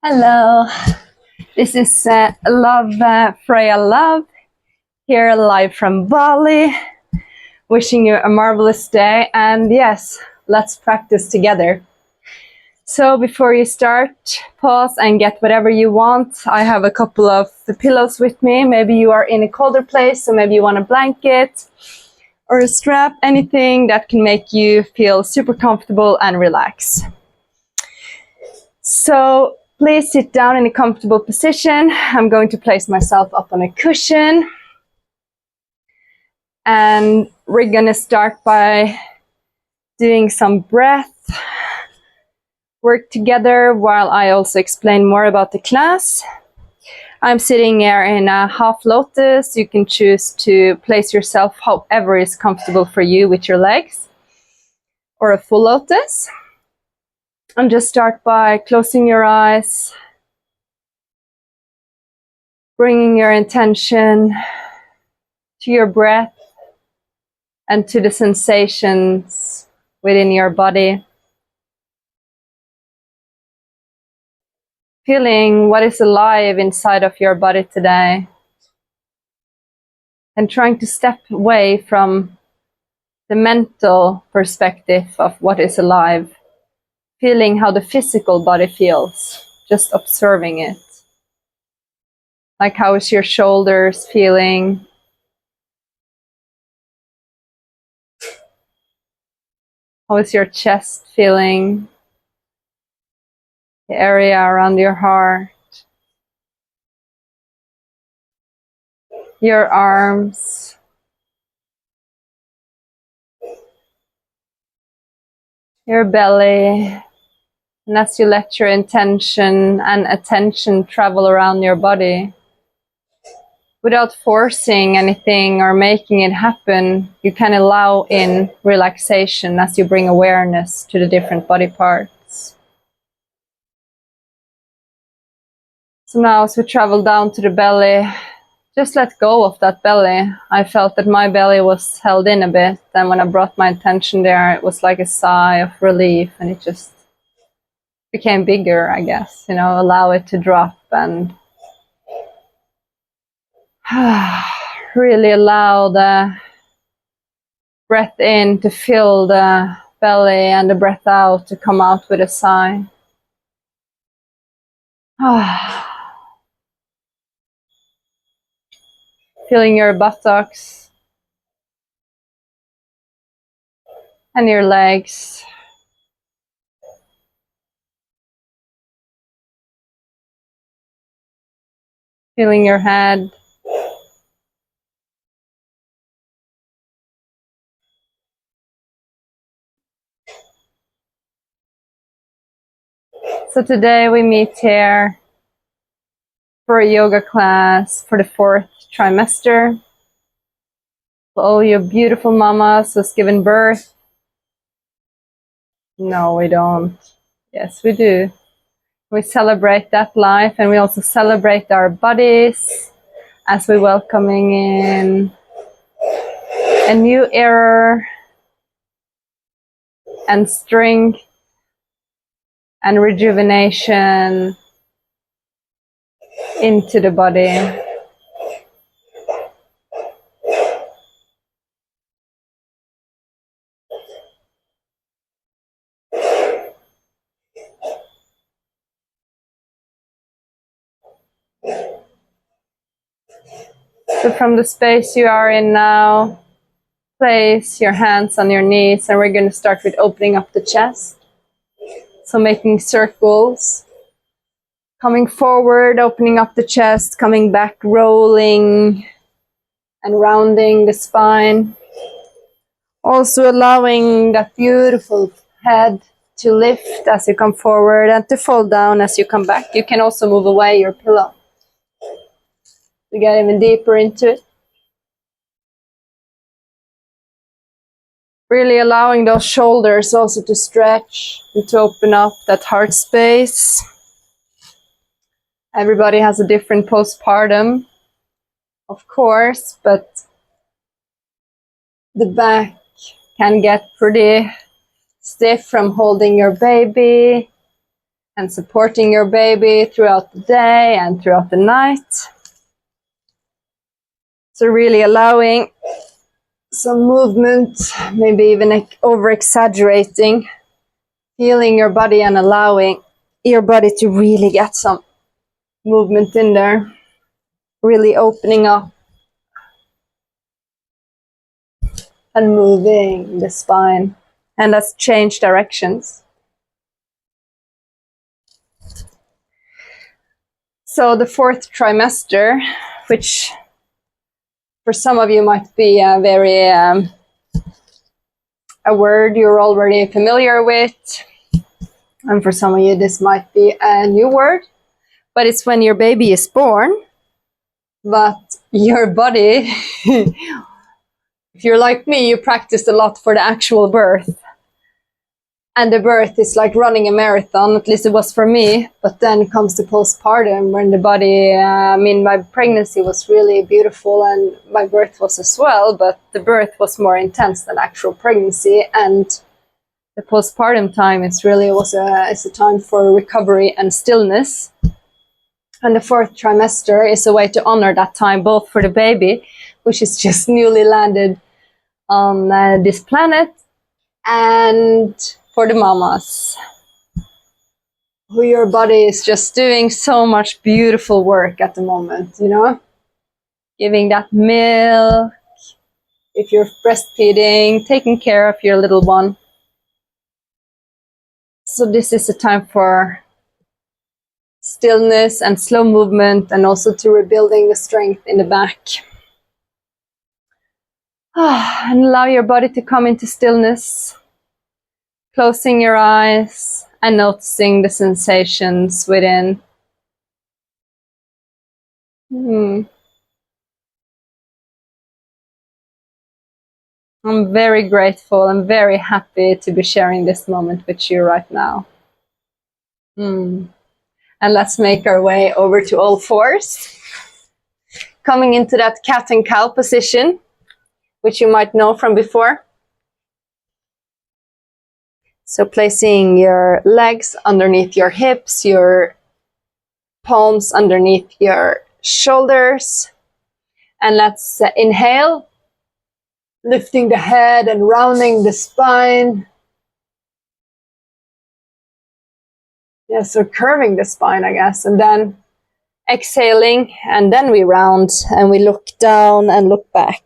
Hello, this is Freja Love, here live from Bali, wishing you a marvelous day, and yes, let's practice together. So before you start, pause and get whatever you want. I have a couple of pillows with me. Maybe you are in a colder place, so maybe you want a blanket or a strap, anything that can make you feel super comfortable and relax. So please sit down in a comfortable position. I'm going to place myself up on a cushion. And we're going to start by doing some breath work together while I also explain more about the class. I'm sitting here in a half lotus. You can choose to place yourself however is comfortable for you with your legs, or a full lotus. And just start by closing your eyes, bringing your intention to your breath and to the sensations within your body. Feeling what is alive inside of your body today. And trying to step away from the mental perspective of what is alive. Feeling how the physical body feels, just observing it. Like, how is your shoulders feeling? How is your chest feeling? The area around your heart. Your arms. Your belly. And as you let your intention and attention travel around your body, without forcing anything or making it happen, you can allow in relaxation as you bring awareness to the different body parts. So now as we travel down to the belly, just let go of that belly. I felt that my belly was held in a bit, and when I brought my attention there, it was like a sigh of relief, and it just became bigger, I guess. Allow it to drop and really allow the breath in to fill the belly and the breath out to come out with a sigh. Feeling your buttocks and your legs. Feeling your head. So today we meet here for a yoga class for the 4th trimester. For all your beautiful mamas who's given birth. No, we don't. Yes, we do. We celebrate that life, and we also celebrate our bodies as we're welcoming in a new era and strength and rejuvenation into the body. So from the space you are in now, place your hands on your knees, and we're going to start with opening up the chest. So making circles, coming forward, opening up the chest, coming back, rolling and rounding the spine. Also allowing that beautiful head to lift as you come forward and to fall down as you come back. You can also move away your pillow to get even deeper into it. Really allowing those shoulders also to stretch and to open up that heart space. Everybody has a different postpartum, of course, but the back can get pretty stiff from holding your baby, and supporting your baby throughout the day and throughout the night. So really allowing some movement, maybe even over-exaggerating, feeling your body and allowing your body to really get some movement in there, really opening up and moving the spine. And let's change directions. So the 4th trimester, which for some of you might be a word you're already familiar with, and for some of you this might be a new word, but it's when your baby is born, but your body, if you're like me, you practiced a lot for the actual birth. And the birth is like running a marathon, at least it was for me. But then comes the postpartum, when the body, my pregnancy was really beautiful and my birth was as well, but the birth was more intense than actual pregnancy. And the postpartum time, it's a time for recovery and stillness. And the 4th trimester is a way to honor that time, both for the baby, which is just newly landed on this planet, and for the mamas, who your body is just doing so much beautiful work at the moment, you know, giving that milk, if you're breastfeeding, taking care of your little one. So this is a time for stillness and slow movement, and also to rebuilding the strength in the back. And allow your body to come into stillness, closing your eyes and noticing the sensations within. I'm very grateful and very happy to be sharing this moment with you right now. And let's make our way over to all fours, coming into that cat and cow position, which you might know from before. So placing your legs underneath your hips, your palms underneath your shoulders. And let's inhale, lifting the head and rounding the spine. Yeah, so curving the spine, I guess. And then exhaling, and then we round and we look down and look back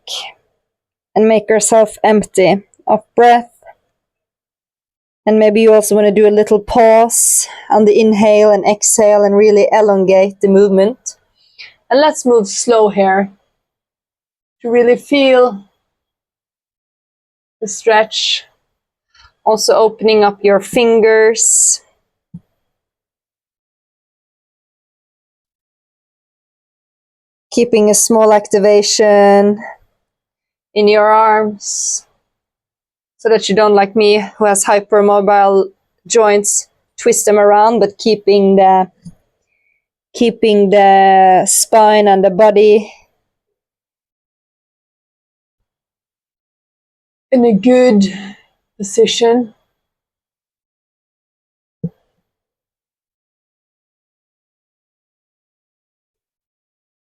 and make ourselves empty of breath. And maybe you also want to do a little pause on the inhale and exhale and really elongate the movement. And let's move slow here to really feel the stretch. Also opening up your fingers. Keeping a small activation in your arms, so that you don't, like me, who has hypermobile joints, twist them around, but keeping the spine and the body in a good position.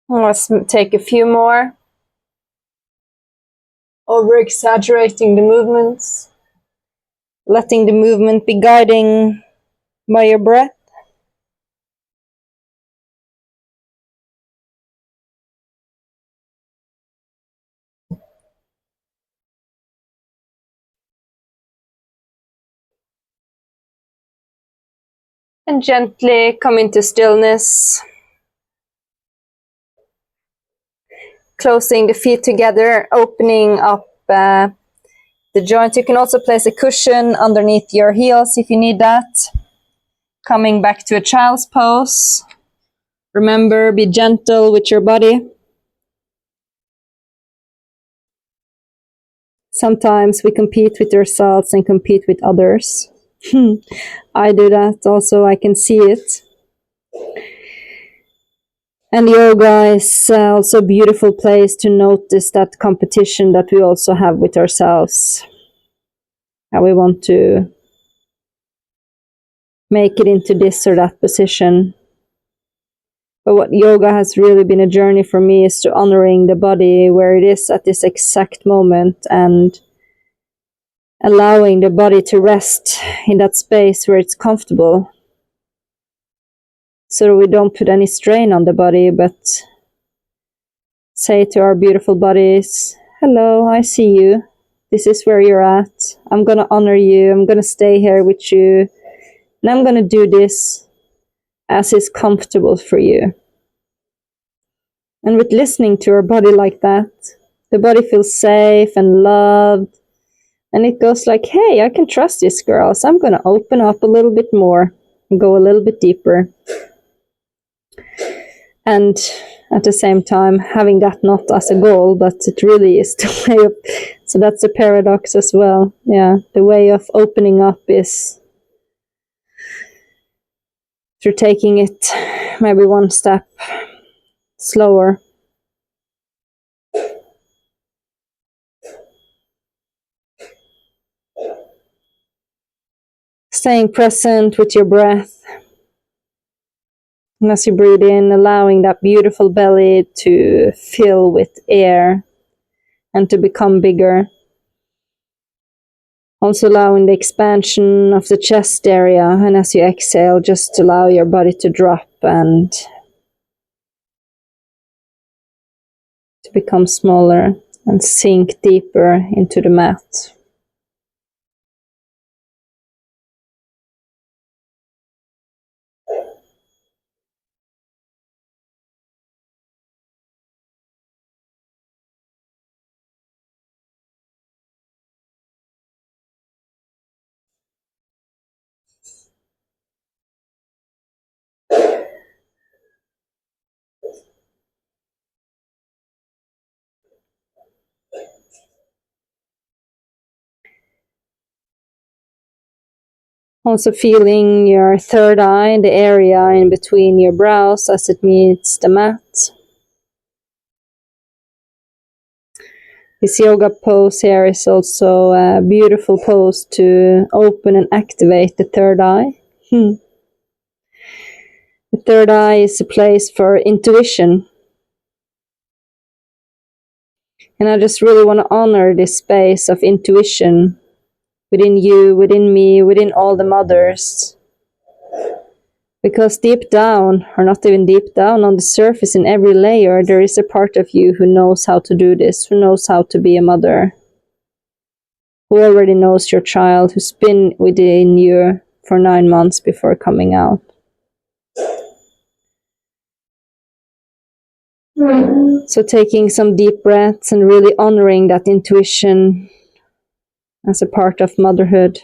Let's take a few more. Over-exaggerating the movements. Letting the movement be guiding by your breath. And gently come into stillness. Closing the feet together, opening up the joints. You can also place a cushion underneath your heels if you need that. Coming back to a child's pose. Remember, be gentle with your body. Sometimes we compete with ourselves and compete with others. I do that also, I can see it. And yoga is also a beautiful place to notice that competition that we also have with ourselves. How we want to make it into this or that position. But what yoga has really been a journey for me is to honoring the body where it is at this exact moment and allowing the body to rest in that space where it's comfortable. So that we don't put any strain on the body, but say to our beautiful bodies, hello, I see you. This is where you're at. I'm going to honor you. I'm going to stay here with you. And I'm going to do this as is comfortable for you. And with listening to our body like that, the body feels safe and loved. And it goes like, hey, I can trust this girl. So I'm going to open up a little bit more and go a little bit deeper. And at the same time, having that not as a goal, but it really is the way of, so that's a paradox as well. Yeah, the way of opening up is through taking it maybe one step slower. Staying present with your breath. And as you breathe in, allowing that beautiful belly to fill with air and to become bigger. Also allowing the expansion of the chest area. And as you exhale, just allow your body to drop and to become smaller and sink deeper into the mat. Also feeling your third eye, the area in between your brows as it meets the mat. This yoga pose here is also a beautiful pose to open and activate the third eye. The third eye is a place for intuition. And I just really want to honor this space of intuition within you, within me, within all the mothers. Because deep down, or not even deep down, on the surface in every layer, there is a part of you who knows how to do this, who knows how to be a mother, who already knows your child, who's been within you for 9 months before coming out. So taking some deep breaths and really honoring that intuition as a part of motherhood.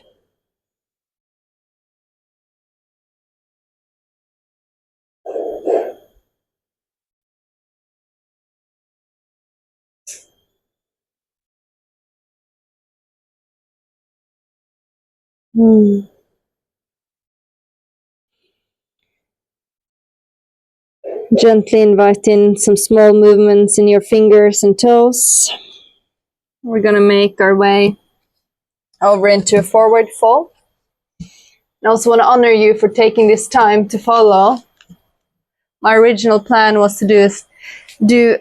Gently invite in some small movements in your fingers and toes. We're going to make our way over into a forward fold. I also want to honor you for taking this time to follow. My original plan was to do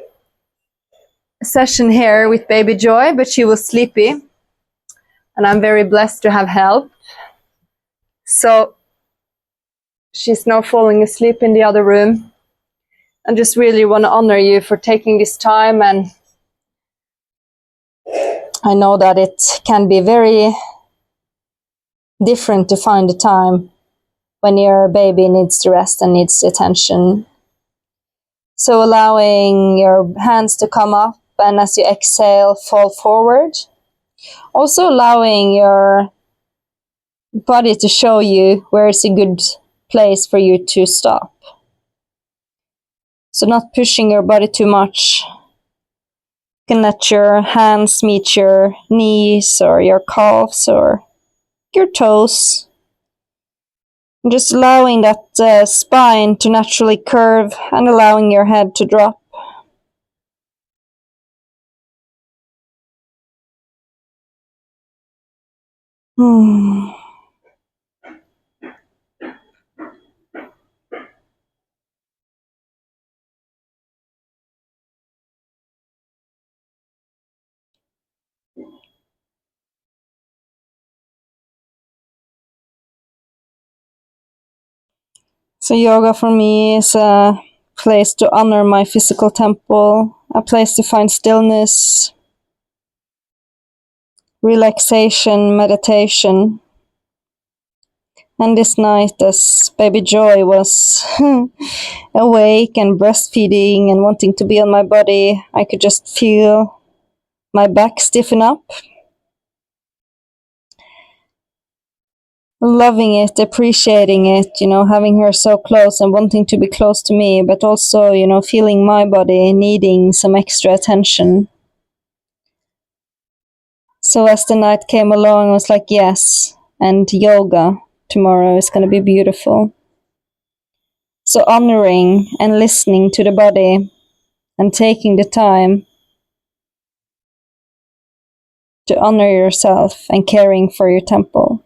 a session here with baby Joy, but she was sleepy. And I'm very blessed to have help. So she's now falling asleep in the other room. I just really want to honor you for taking this time, and I know that it can be very different to find the time when your baby needs to rest and needs attention. So allowing your hands to come up, and as you exhale, fall forward. Also allowing your body to show you where is a good place for you to stop. So not pushing your body too much. You can let your hands meet your knees or your calves or your toes. And just allowing that spine to naturally curve and allowing your head to drop. So yoga for me is a place to honor my physical temple, a place to find stillness, relaxation, meditation. And this night, as baby Joy was awake and breastfeeding and wanting to be on my body, I could just feel my back stiffen up. Loving it, appreciating it, having her so close and wanting to be close to me, but also, feeling my body needing some extra attention. So as the night came along, I was like, yes, and yoga tomorrow is going to be beautiful. So honoring and listening to the body and taking the time to honor yourself and caring for your temple.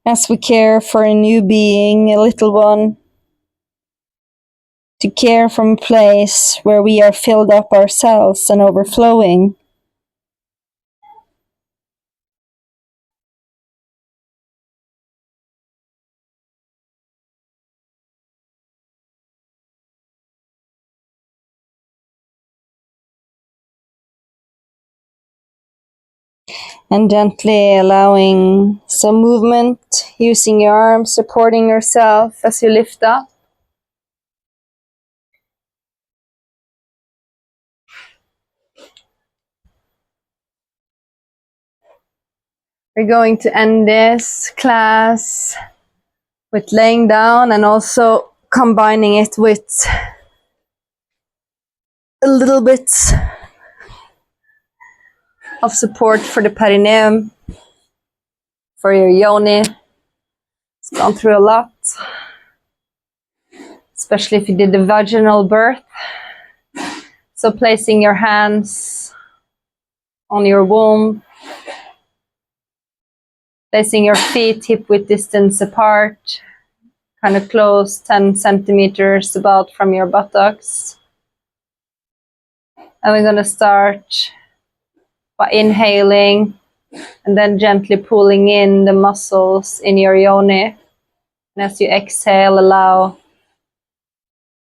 As we care for a new being, a little one, to care from a place where we are filled up ourselves and overflowing. And gently allowing some movement, using your arms, supporting yourself as you lift up. We're going to end this class with laying down and also combining it with a little bit of support for the perineum, for your yoni. It's gone through a lot, especially if you did the vaginal birth. So placing your hands on your womb, placing your feet hip-width distance apart, kind of close, 10 centimeters about from your buttocks. And we're going to start by inhaling and then gently pulling in the muscles in your yoni. And as you exhale, allow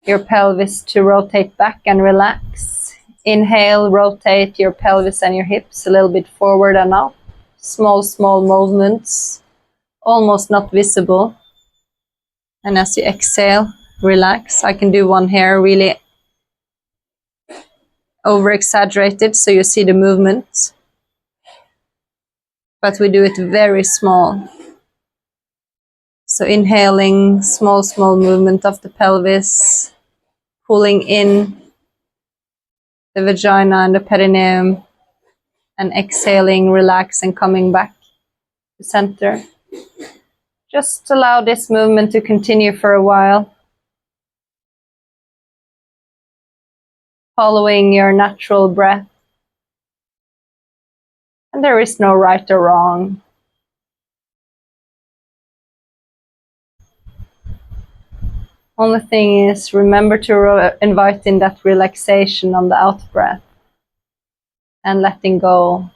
your pelvis to rotate back and relax. Inhale, rotate your pelvis and your hips a little bit forward and up. Small, small movements, almost not visible. And as you exhale, relax. I can do one here really over exaggerated so you see the movement. But we do it very small. So inhaling, small, small movement of the pelvis, pulling in the vagina and the perineum, and exhaling, relax, and coming back to center. Just allow this movement to continue for a while, following your natural breath. And there is no right or wrong. Only thing is, remember to invite in that relaxation on the out breath and letting go.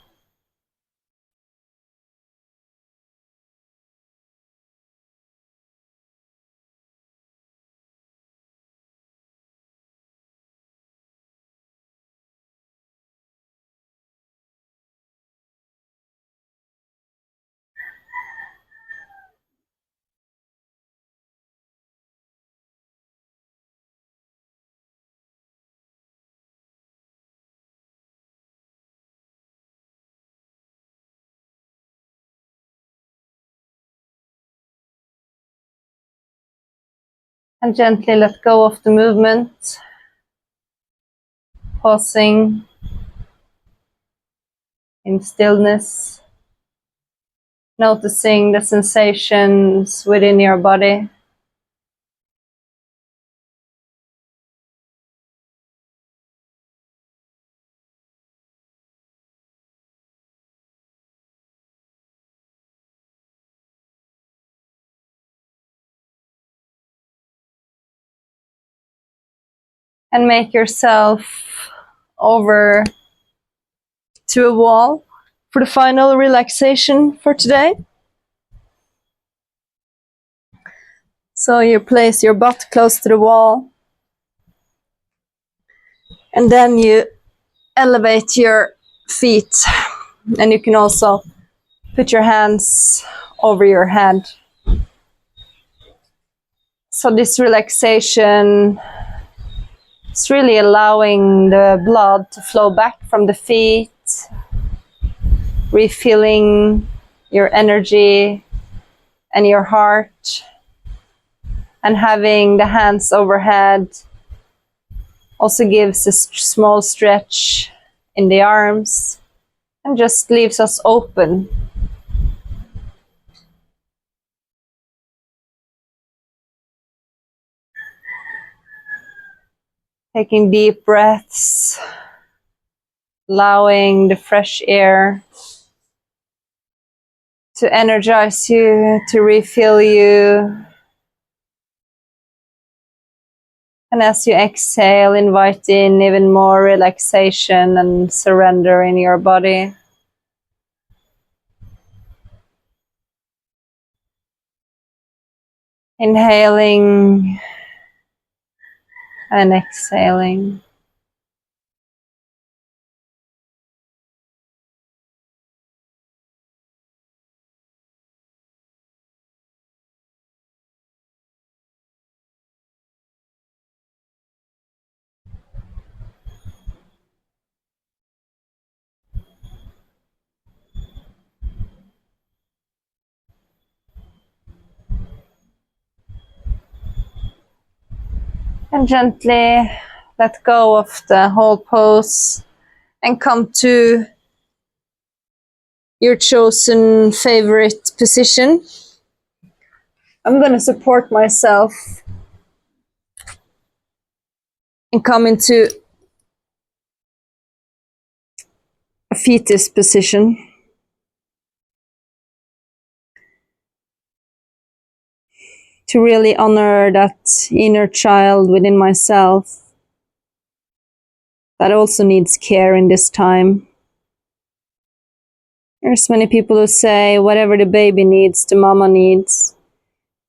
And gently let go of the movement, pausing in stillness, noticing the sensations within your body. And make yourself over to a wall for the final relaxation for today. So you place your butt close to the wall, and then you elevate your feet, and you can also put your hands over your head. So this relaxation is really allowing the blood to flow back from the feet, refilling your energy and your heart, and having the hands overhead also gives a small stretch in the arms and just leaves us open. Taking deep breaths, allowing the fresh air to energize you, to refill you. And as you exhale, invite in even more relaxation and surrender in your body. Inhaling and exhaling. And gently let go of the whole pose and come to your chosen favorite position. I'm going to support myself and come into a fetus position. To really honor that inner child within myself that also needs care in this time. There's many people who say whatever the baby needs, the mama needs.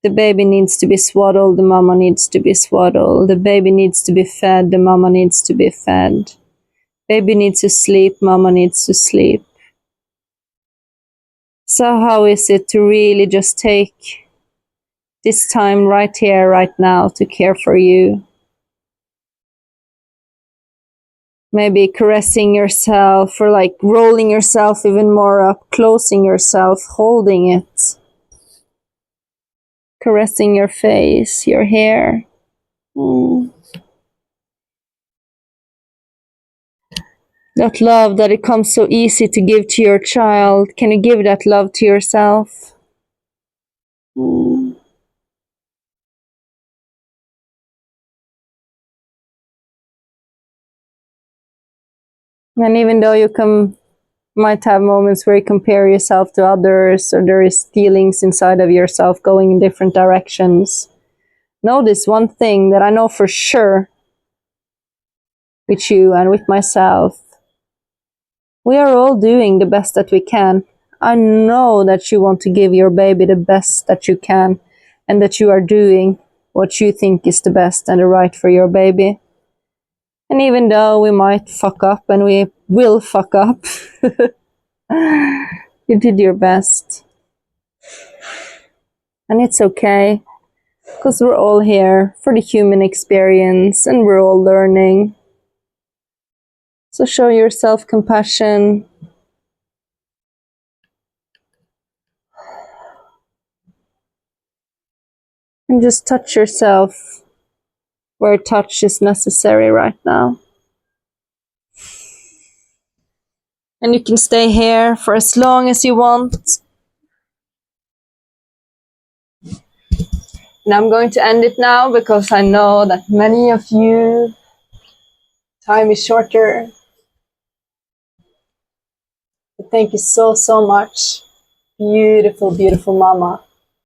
The baby needs to be swaddled, the mama needs to be swaddled. The baby needs to be fed, the mama needs to be fed. Baby needs to sleep, mama needs to sleep. So how is it to really just take this time right here, right now, to care for you? Maybe caressing yourself, or like rolling yourself even more up, closing yourself, holding it. Caressing your face, your hair. That love that it comes so easy to give to your child, can you give that love to yourself? And even though you might have moments where you compare yourself to others, or there is feelings inside of yourself going in different directions, know this one thing that I know for sure with you and with myself. We are all doing the best that we can. I know that you want to give your baby the best that you can, and that you are doing what you think is the best and the right for your baby. And even though we might fuck up, and we will fuck up, you did your best. And it's okay, because we're all here for the human experience and we're all learning. So show yourself compassion. And just touch yourself where touch is necessary right now. And you can stay here for as long as you want. And I'm going to end it now, because I know that many of you, time is shorter. But thank you so, so much. Beautiful, beautiful mama.